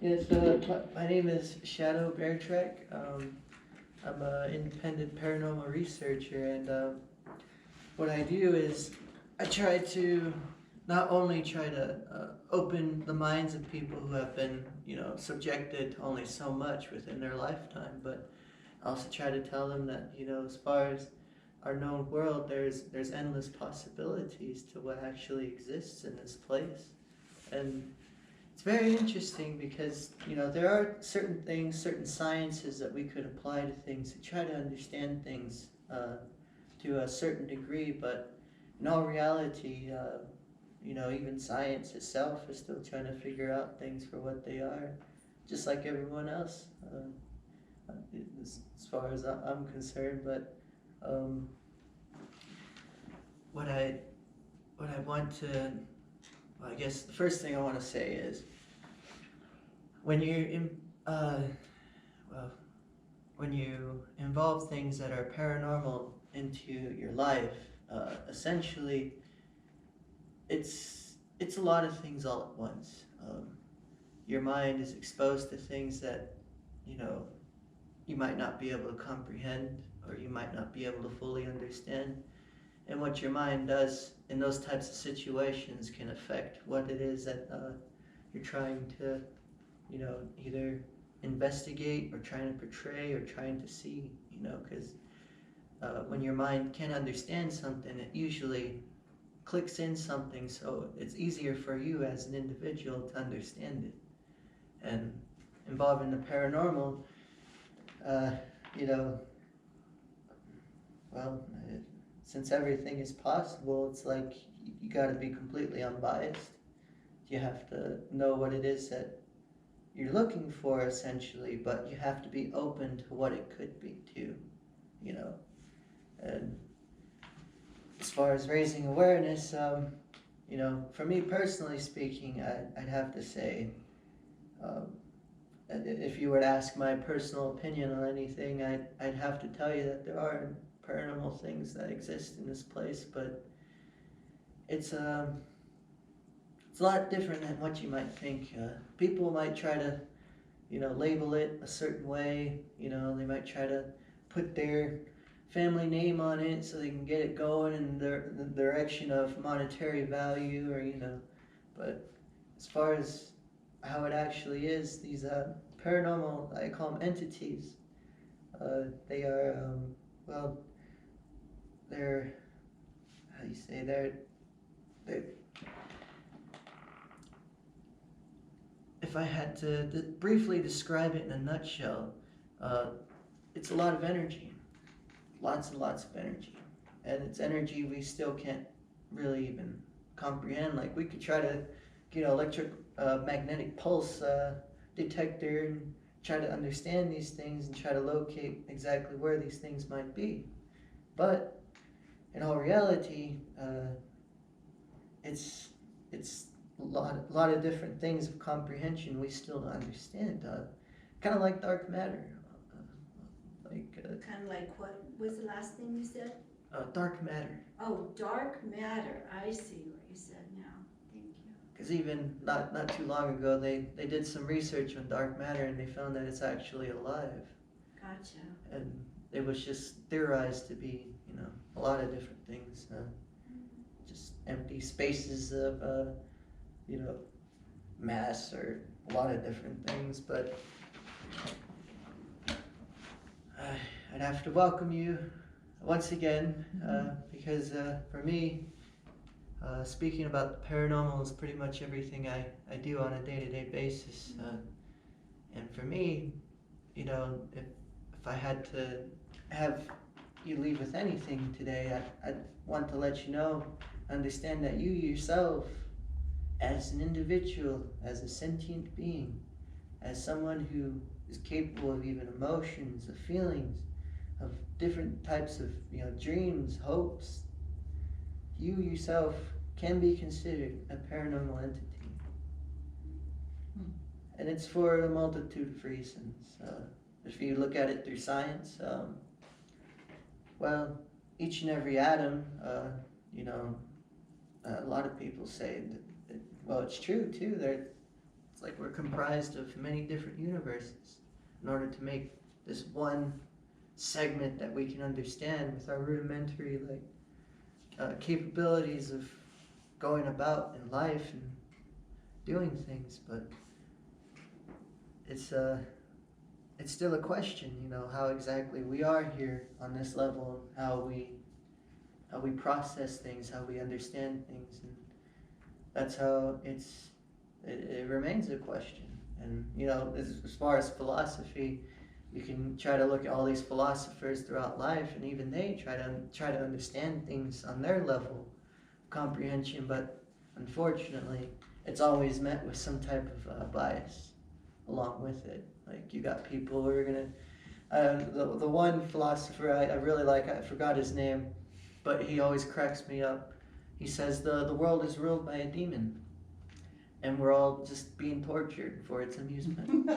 Yes, my name is Shadow Bear Trek. I'm an independent paranormal researcher, and what I do is I try to not only try to open the minds of people who have been, subjected to only so much within their lifetime, but I also try to tell them that, as far as our known world, there's endless possibilities to what actually exists in this place, and it's very interesting because, there are certain things, certain sciences that we could apply to things to try to understand things to a certain degree, but in all reality, even science itself is still trying to figure out things for what they are, just like everyone else, as far as I'm concerned. But um, what I what I want to, well, I guess the first thing I want to say is when you're in, well, when you involve things that are paranormal into your life, essentially, it's a lot of things all at once. Your mind is exposed to things that you know you might not be able to comprehend, or you might not be able to fully understand. And what your mind does in those types of situations can affect what it is that you're trying to, either investigate or trying to portray or trying to see, because when your mind can understand something, it usually clicks in something, so it's easier for you as an individual to understand it. And involving the paranormal, uh, you know, well, since everything is possible, it's like you got to be completely unbiased. You have to know what it is that you're looking for, essentially, but you have to be open to what it could be too, you know. And as far as raising awareness, for me personally speaking, I'd have to say, um, if you were to ask my personal opinion on anything, I'd have to tell you that there are paranormal things that exist in this place, but it's it's a lot different than what you might think. People might try to, label it a certain way. They might try to put their family name on it so they can get it going in the direction of monetary value, or but as far as how it actually is, these paranormal, I call them entities. They are, well, they're, how do you say, they're, if I had to briefly describe it in a nutshell, uh, it's a lot of energy, lots and lots of energy, and it's energy we still can't really even comprehend. Like, we could try to get an electric magnetic pulse detector and try to understand these things and try to locate exactly where these things might be, but in all reality, it's a lot of different things of comprehension we still don't understand. Kind of like dark matter. Kind of like what was the last thing you said? Dark matter. Oh, dark matter. I see what you said now. Thank you. Because even not too long ago, they did some research on dark matter, and they found that it's actually alive. Gotcha. And it was just theorized to be, a lot of different things. Just empty spaces of, mass, or a lot of different things. But I'd have to welcome you once again, because for me, speaking about the paranormal is pretty much everything I do on a day-to-day basis. And for me, if I had to have you leave with anything today, I'd want to let you know, understand that you yourself, as an individual, as a sentient being, as someone who is capable of even emotions, of feelings, of different types of, dreams, hopes, you yourself can be considered a paranormal entity. And it's for a multitude of reasons. If you look at it through science, well, each and every atom, a lot of people say that, well, it's true too. It's like we're comprised of many different universes in order to make this one segment that we can understand with our rudimentary capabilities of going about in life and doing things. But it's it's still a question, how exactly we are here on this level, how we process things, how we understand things, and that's how it remains a question. And as far as philosophy, you can try to look at all these philosophers throughout life, and even they try to understand things on their level of comprehension, but unfortunately, it's always met with some type of bias along with it. Like, you got people who are gonna the one philosopher I really like, I forgot his name, but he always cracks me up. He says the world is ruled by a demon, and we're all just being tortured for its amusement.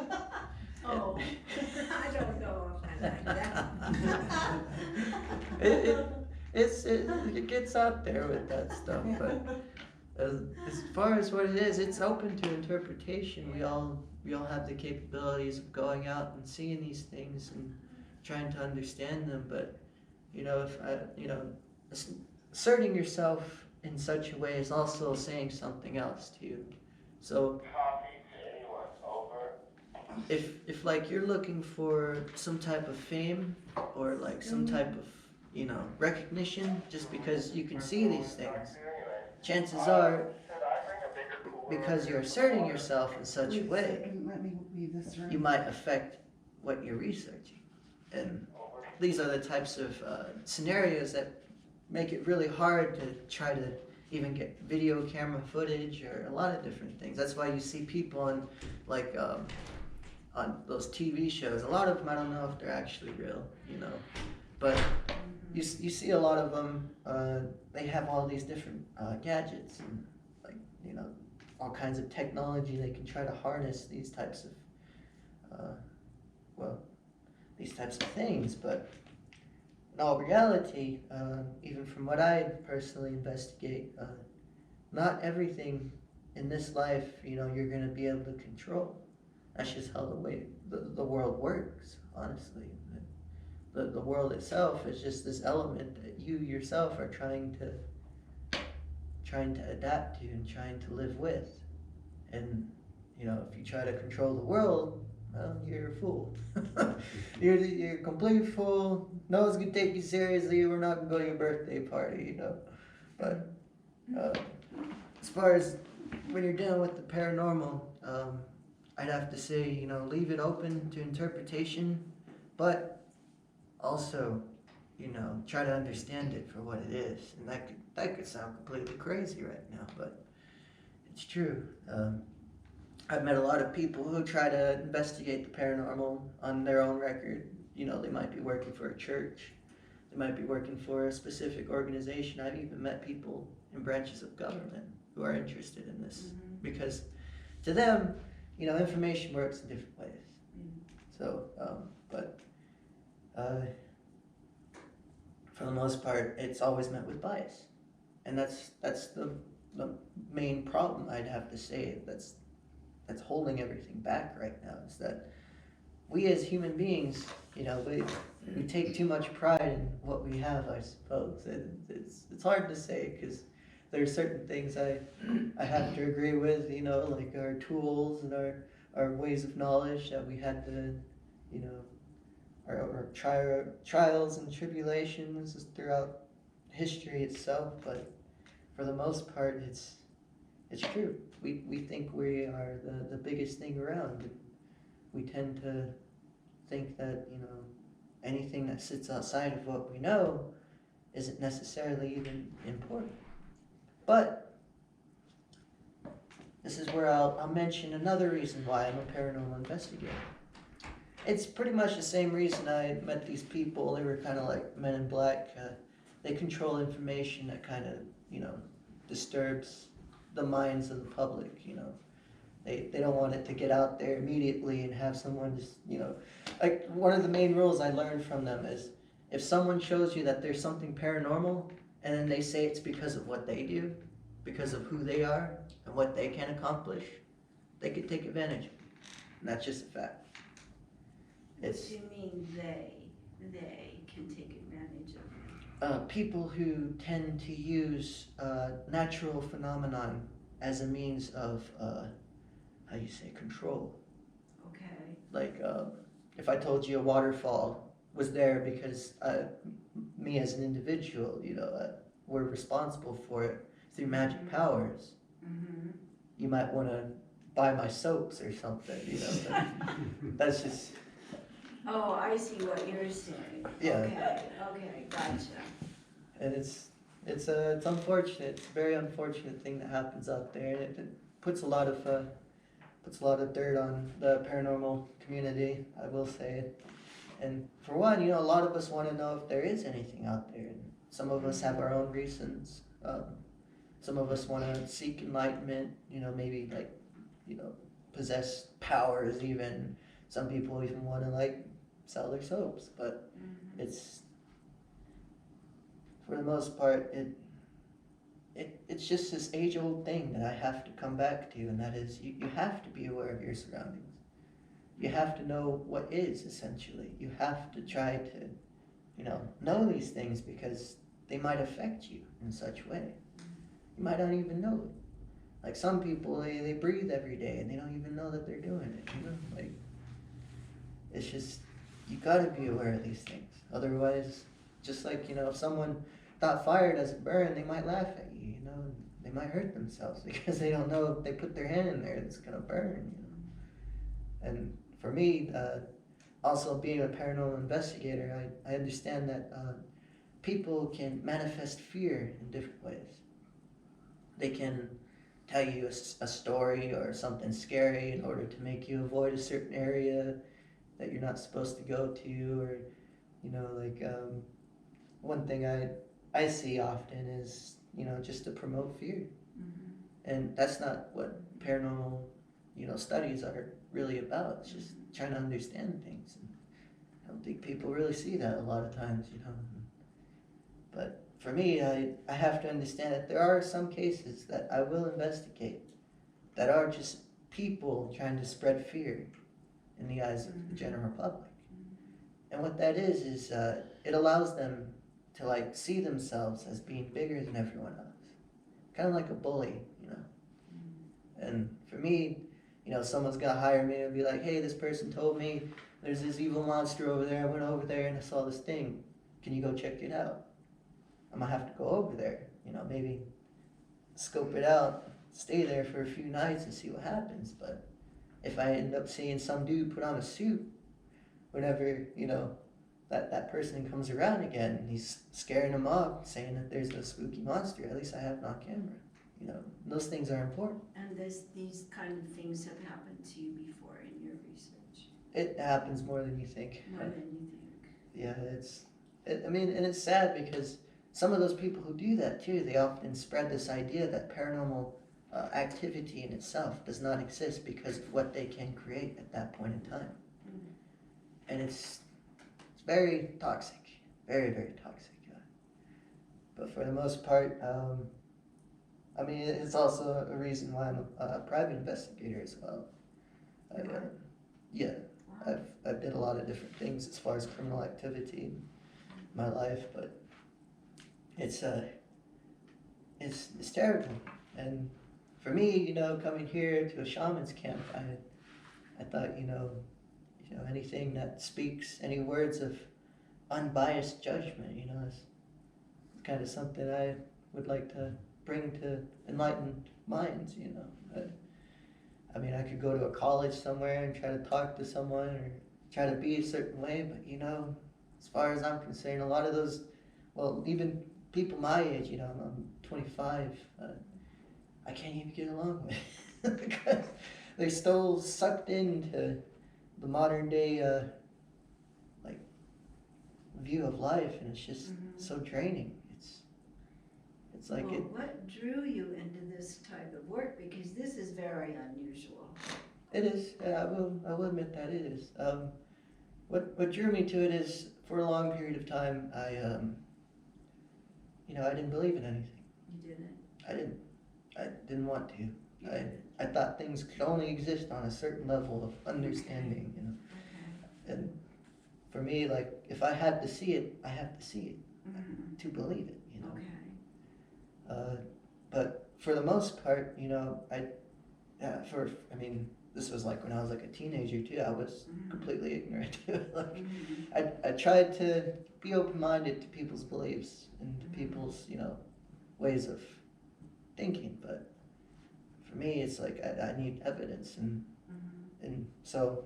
Oh, I don't know if I like that. It gets out there with that stuff, but as far as what it is, it's open to interpretation. We all have the capabilities of going out and seeing these things and trying to understand them. But if asserting yourself in such a way is also saying something else to you. So if like you're looking for some type of fame or like some type of recognition just because you can see these things, chances are, because you're asserting yourself in such a way, you might affect what you're researching. And these are the types of scenarios that make it really hard to try to even get video camera footage or a lot of different things. That's why you see people on on those TV shows. A lot of them, I don't know if they're actually real, but you see a lot of them, they have all these different gadgets and all kinds of technology. They can try to harness these types of, these types of things, but in all reality, even from what I personally investigate, not everything in this life, you're going to be able to control. That's just how the way the world works, honestly. The world itself is just this element that you yourself are trying to adapt to and trying to live with. And if you try to control the world, well, you're a fool. you're a complete fool. No one's gonna take you seriously. We're not gonna go to your birthday party, But as far as when you're dealing with the paranormal, I'd have to say, leave it open to interpretation, but also, try to understand it for what it is. And that could sound completely crazy right now, but it's true. I've met a lot of people who try to investigate the paranormal on their own record. They might be working for a church. They might be working for a specific organization. I've even met people in branches of government who are interested in this because to them, information works in different ways. So, but for the most part, it's always met with bias. And that's the main problem, I'd have to say, that's holding everything back right now, is that we as human beings, we take too much pride in what we have, I suppose. It's hard to say because there are certain things I have to agree with, like our tools and our ways of knowledge that we had to, our trials and tribulations throughout history itself. But for the most part, it's true. We think we are the biggest thing around. And we tend to think that, anything that sits outside of what we know isn't necessarily even important. But this is where I'll mention another reason why I'm a paranormal investigator. It's pretty much the same reason I met these people. They were kind of like men in black. They control information that kind of, disturbs the minds of the public, They don't want it to get out there immediately and have someone just, like one of the main rules I learned from them is if someone shows you that there's something paranormal and then they say it's because of what they do, because of who they are and what they can accomplish, they could take advantage. And that's just a fact. What It's do you mean they can take advantage of it? people who tend to use natural phenomenon as a means of, how you say, control. Okay. Like, if I told you a waterfall was there because me as an individual, were responsible for it through magic powers, Mm-hmm. you might want to buy my soaps or something, That's just, Oh, I see what you're saying. Yeah. Okay, gotcha. and it's unfortunate. It's a very unfortunate thing that happens out there, and it puts a lot of dirt on the paranormal community, I will say. And for one, a lot of us want to know if there is anything out there. And some of us have our own reasons. Some of us want to seek enlightenment, maybe like, possess powers even. Some people even want to like sell their soaps, but it's, for the most part, it's just this age-old thing that I have to come back to, and that is you have to be aware of your surroundings. You have to know what is, essentially. You have to try to, know these things because they might affect you in such way. You might not even know it. Like some people, they breathe every day and they don't even know that they're doing it, Like, it's just, you gotta be aware of these things. Otherwise, just like, if someone thought fire doesn't burn, they might laugh at you, They might hurt themselves because they don't know if they put their hand in there, it's gonna burn, And for me, also being a paranormal investigator, I understand that people can manifest fear in different ways. They can tell you a story or something scary in order to make you avoid a certain area that you're not supposed to go to, or one thing I see often is just to promote fear, and that's not what paranormal studies are really about. It's just trying to understand things, and I don't think people really see that a lot of times, But for me, I have to understand that there are some cases that I will investigate that are just people trying to spread fear in the eyes of the general public. And what that is it allows them to like see themselves as being bigger than everyone else. Kind of like a bully, And for me, someone's gonna hire me and be like, hey, this person told me there's this evil monster over there. I went over there and I saw this thing. Can you go check it out? I'm gonna have to go over there, maybe scope it out, stay there for a few nights and see what happens. But if I end up seeing some dude put on a suit whenever, that person comes around again, and he's scaring them off, saying that there's a spooky monster, at least I have it on camera. Those things are important. And these kind of things have happened to you before in your research? It happens more than you think. More than you think. Yeah, and it's sad because some of those people who do that too, they often spread this idea that paranormal activity in itself does not exist because of what they can create at that point in time. And it's very toxic, very, very toxic. But for the most part, it's also a reason why I'm a private investigator as well. I've did a lot of different things as far as criminal activity in my life, but it's terrible. And for me, coming here to a shaman's camp, I thought, anything that speaks any words of unbiased judgment, is kind of something I would like to bring to enlightened minds, I could go to a college somewhere and try to talk to someone or try to be a certain way, but as far as I'm concerned, a lot of those, well, even people my age, I'm 25, I can't even get along with because they're still sucked into the modern day view of life, and it's just so draining. It's like what drew you into this type of work? Because this is very unusual. It is. Yeah, I will admit that it is. What drew me to it is for a long period of time I didn't believe in anything. You didn't? I didn't want to, I thought things could only exist on a certain level of understanding, you know. Okay. And for me, like, if I had to see it, I have to see it to believe it, you know. Okay. But for the most part, you know, I mean, this was like when I was like a teenager too. I was completely ignorant to it. Like, I tried to be open-minded to people's beliefs and to people's, you know, ways of thinking. But for me, it's like I need evidence, and so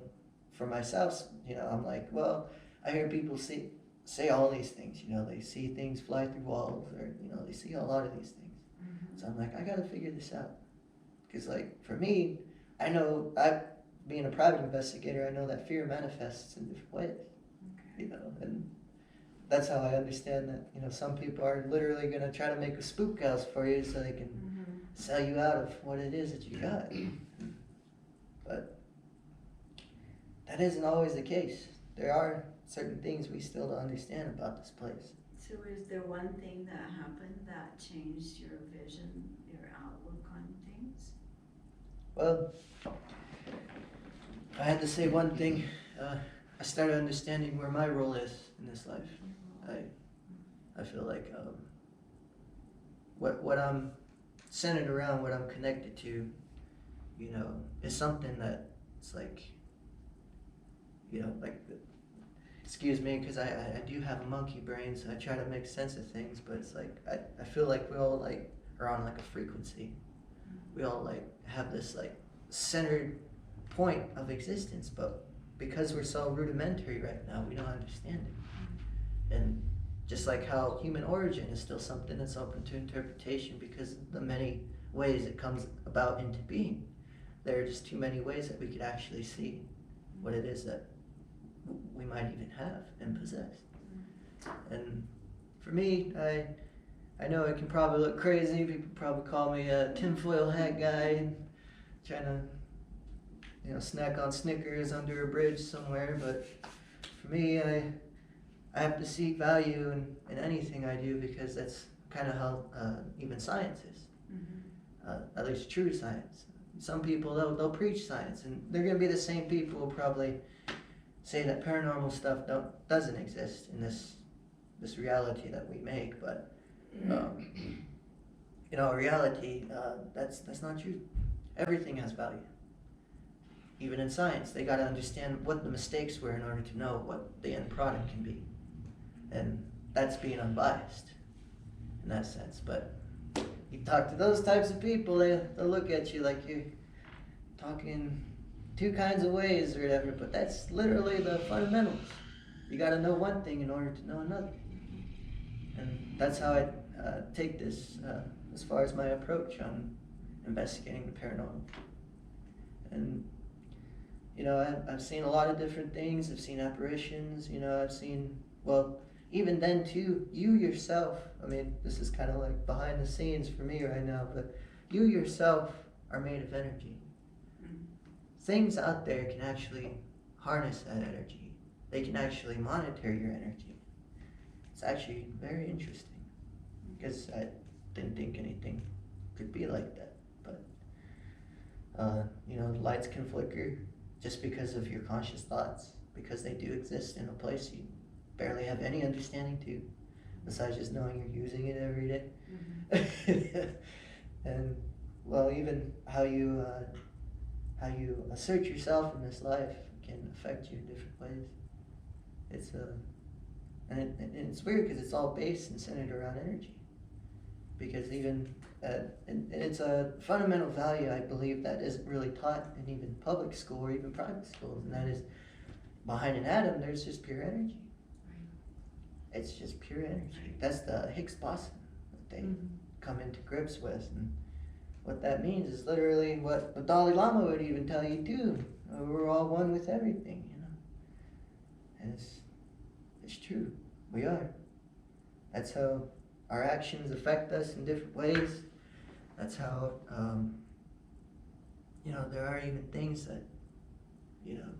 for myself, you know, I'm like, well, I hear people say all these things. You know, they see things fly through walls, or you know, they see a lot of these things. So I'm like, I gotta figure this out. Because, like, for me, I know, being a private investigator, I know that fear manifests in different ways, Okay. you know, and that's how I understand that, you know, some people are literally going to try to make a spook house for you so they can sell you out of what it is that you got. But that isn't always the case. There are certain things we still don't understand about this place. So is there one thing that happened that changed your vision, your outlook on things? Well, if I had to say one thing, I started understanding where my role is in this life. I feel like what I'm centered around, what I'm connected to, you know, is something that it's like, you know, like, excuse me, because I do have a monkey brain, so I try to make sense of things, but it's like, I feel like we all like are on like a frequency. We all like have this like centered point of existence, but because we're so rudimentary right now, we don't understand it. And just like how human origin is still something that's open to interpretation because of the many ways it comes about into being, there are just too many ways that we could actually see what it is that we might even have and possess. And for me, I know it can probably look crazy. People probably call me a tinfoil hat guy, trying to, you know, snack on Snickers under a bridge somewhere. But for me, I have to seek value in anything I do because that's kind of how even science is. At least true science. Some people they'll preach science, and they're gonna be the same people who probably say that paranormal stuff doesn't exist in this reality that we make. But you know, reality that's not true. Everything has value. Even in science, they got to understand what the mistakes were in order to know what the end product can be. And that's being unbiased in that sense. But you talk to those types of people, they'll look at you like you're talking two kinds of ways or whatever, but that's literally the fundamentals. You got to know one thing in order to know another. And that's how I take this as far as my approach on investigating the paranormal. And you know, I've seen a lot of different things. I've seen apparitions, you know, I've seen, well, even then too, you yourself, I mean, this is kind of like behind the scenes for me right now, but you yourself are made of energy. Things out there can actually harness that energy. They can actually monitor your energy. It's actually very interesting because I didn't think anything could be like that. But, you know, lights can flicker just because of your conscious thoughts, because they do exist in a place you barely have any understanding to, besides just knowing you're using it every day. And well, even how you assert yourself in this life can affect you in different ways. It's and it's weird because it's all based and centered around energy. Because even and it's a fundamental value I believe that isn't really taught in even public school or even private schools, and that is behind an atom there's just pure energy. It's just pure energy. That's the Higgs boson that they come into grips with, and what that means is literally what the Dalai Lama would even tell you too. We're all one with everything, you know. And it's true. We are. That's how our actions affect us in different ways. That's how, you know, there are even things that, you know,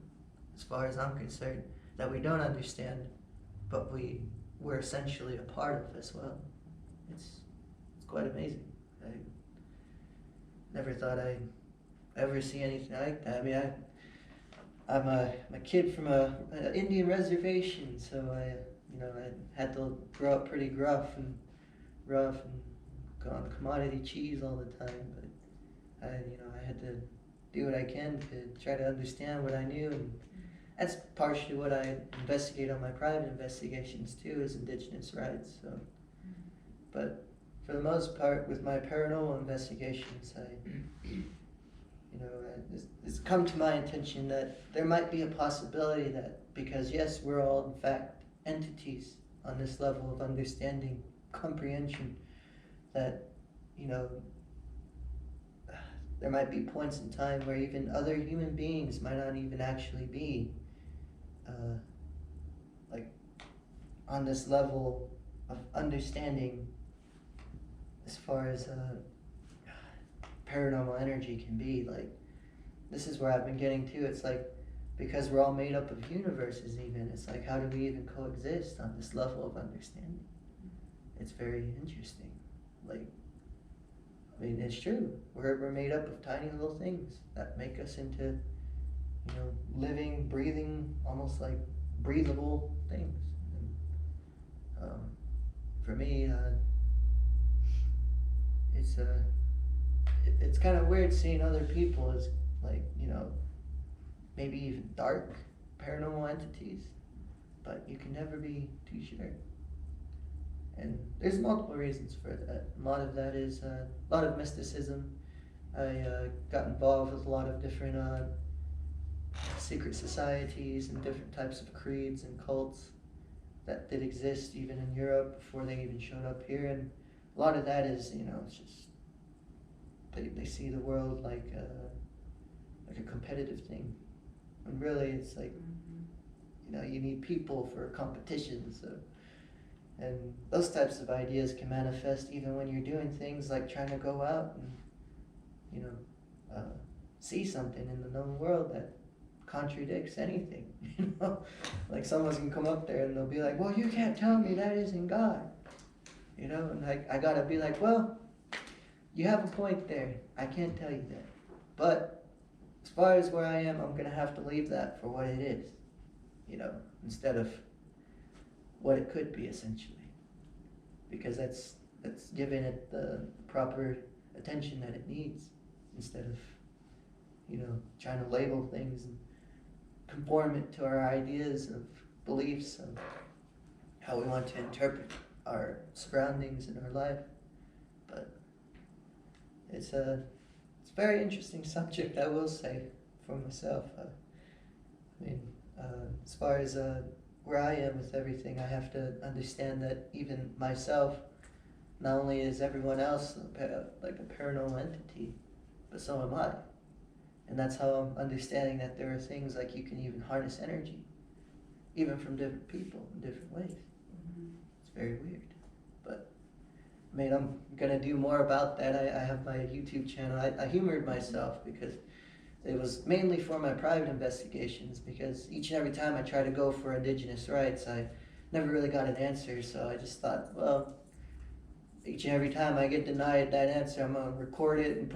as far as I'm concerned, that we don't understand, but we're essentially a part of as well. It's quite amazing. never thought I'd ever see anything like that. I mean, I'm a kid from a Indian reservation, so I had to grow up pretty rough and go on commodity cheese all the time. But I had to do what I can to try to understand what I knew, and that's partially what I investigate on my private investigations too, is indigenous rights. So, but for the most part, with my paranormal investigations, it's come to my attention that there might be a possibility that, because yes, we're all in fact entities on this level of understanding, comprehension, that, you know, there might be points in time where even other human beings might not even actually be like on this level of understanding as far as paranormal energy can be. Like, this is where I've been getting to. It's like, because we're all made up of universes, even, it's like, how do we even coexist on this level of understanding? It's very interesting. Like, I mean, it's true. We're made up of tiny little things that make us into, living, breathing, almost like breathable things. And, for me, it's kind of weird seeing other people as, like, maybe even dark paranormal entities, but you can never be too sure. And there's multiple reasons for that. A lot of that is a lot of mysticism. I got involved with a lot of different secret societies and different types of creeds and cults that did exist even in Europe before they even showed up here. And a lot of that is, it's just they see the world like a competitive thing, when really it's like, you need people for competition. So, and those types of ideas can manifest even when you're doing things like trying to go out and see something in the known world that contradicts anything. Like, someone's gonna come up there and they'll be like, well, you can't tell me that isn't God. And I gotta be like, well, you have a point there. I can't tell you that. But as far as where I am, I'm gonna have to leave that for what it is, instead of what it could be, essentially. Because that's giving it the proper attention that it needs, instead of, trying to label things and conform it to our ideas of beliefs of how we want to interpret our surroundings and our life. But it's a very interesting subject, I will say, for myself. As far as where I am with everything, I have to understand that even myself, not only is everyone else like a paranormal entity, but so am I. And that's how I'm understanding that there are things like you can even harness energy, even from different people in different ways. It's very weird. But, I mean, I'm going to do more about that. I have my YouTube channel. I humored myself because it was mainly for my private investigations, because each and every time I try to go for indigenous rights, I never really got an answer. So I just thought, well, each and every time I get denied that answer, I'm going to record it and